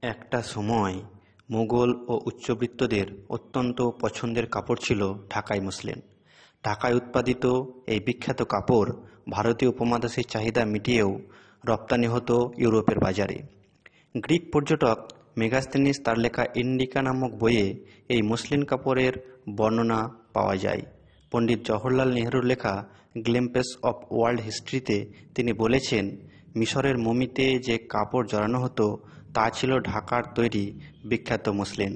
একটা সময় মুঘল ও উচ্চবিত্তদের অত্যন্ত পছন্দের কাপড় ছিল ঢাকাই মসলিন। ঢাকায় উৎপাদিত এই বিখ্যাত কাপড় ভারতীয় উপমহাদেশের চাহিদা মিটিয়েও রপ্তানি হতো ইউরোপের বাজারে। গ্রিক পর্যটক মেগাস্তেনিস তার লেখা ইন্ডিকা নামক বইয়ে এই মসলিন কাপড়ের বর্ণনা পাওয়া যায়। পণ্ডিত জওহরলাল নেহরুর লেখা গ্লিম্পস অফ ওয়ার্ল্ড হিস্ট্রিতে তিনি বলেছেন, মিশরের মমিতে যে কাপড় জড়ানো হতো তা ছিল ঢাকার তৈরি বিখ্যাত মসলিন।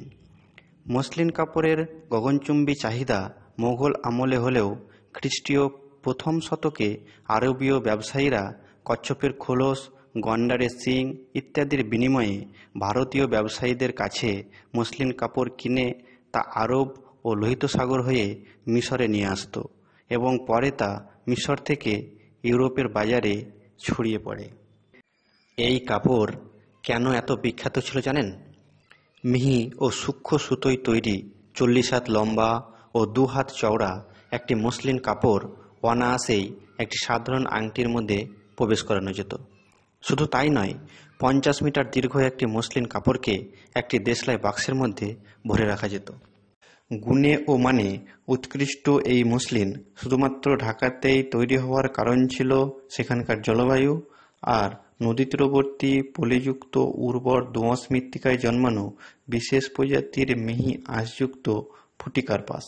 মসলিন কাপড়ের গগনচুম্বী চাহিদা মোগল আমলে হলেও খ্রিস্টীয় প্রথম শতকে আরবীয় ব্যবসায়ীরা কচ্ছপের খোলস, গন্ডারের শিং ইত্যাদির বিনিময়ে ভারতীয় ব্যবসায়ীদের কাছে মসলিন কাপড় কিনে তা আরব ও লোহিত সাগর হয়ে মিশরে নিয়ে আসত এবং পরে তা মিশর থেকে ইউরোপের বাজারে ছড়িয়ে পড়ে। এই কাপড় কেন এত বিখ্যাত ছিল জানেন? মিহি ও সূক্ষ্ম সুতোয় তৈরি 40 হাত লম্বা ও 2 হাত চওড়া একটি মসলিন কাপড় অনায়াসেই একটি সাধারণ আংটির মধ্যে প্রবেশ করানো যেত। শুধু তাই নয়, 50 মিটার দীর্ঘ একটি মসলিন কাপড়কে একটি দেশলাই বাক্সের মধ্যে ভরে রাখা যেত। গুণে ও মানে উৎকৃষ্ট এই মসলিন শুধুমাত্র ঢাকাতেই তৈরি হওয়ার কারণ ছিল সেখানকার জলবায়ু আর নদী তীরবর্তী পলিযুক্ত উর্বর দোআঁশ মৃত্তিকায় জন্মানো বিশেষ প্রজাতির মিহি আঁশযুক্ত ফুটি কার্পাস।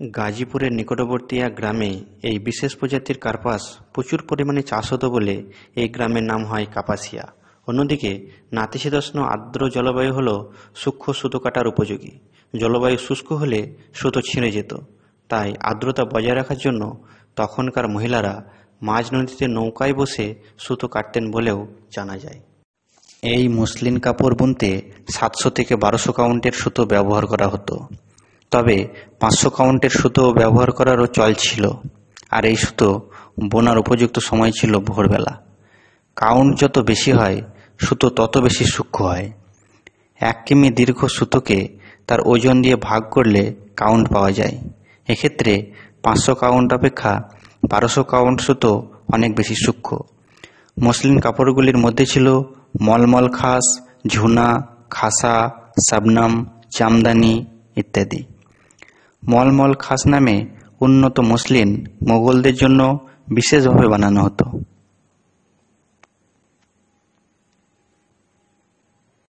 গাজীপুরের নিকটবর্তী এক গ্রামে এই বিশেষ প্রজাতির কার্পাস প্রচুর পরিমাণে চাষ হতো বলে এই গ্রামের নাম হয় কাপাসিয়া। অন্যদিকে নাতিশীতোষ্ণ আর্দ্র জলবায়ু হল সূক্ষ্ম সুতো কাটার উপযোগী। জলবায়ু শুষ্ক হলে সুতো ছিঁড়ে যেত, তাই আর্দ্রতা বজায় রাখার জন্য তখনকার মহিলারা মাঝ নদীতে নৌকায় বসে সুতো কাটতেন বলেও জানা যায়। এই মসলিন কাপড় বুনতে 700 থেকে 1200 কাউন্টের সুতো ব্যবহার করা হতো, তবে 500 কাউন্টের সুতো ব্যবহার করারও চল ছিল। আর এই সুতো বোনার উপযুক্ত সময় ছিল ভোরবেলা। কাউন্ট যত বেশি হয় সুতো তত বেশি সূক্ষ্ম হয়। 1 কিমি দীর্ঘ সুতোকে তার ওজন দিয়ে ভাগ করলে কাউন্ট পাওয়া যায়। এক্ষেত্রে 500 কাউন্ট অপেক্ষা 1200 কাউন্ট সুতো অনেক বেশি সূক্ষ্ম। মসলিন কাপড়গুলির মধ্যে ছিল মলমল খাস, ঝুনা, খাসা, শাবনাম, জামদানি ইত্যাদি। মলমল খাস নামে উন্নত মসলিন মোগলদের জন্য বিশেষভাবে বানানো হতো।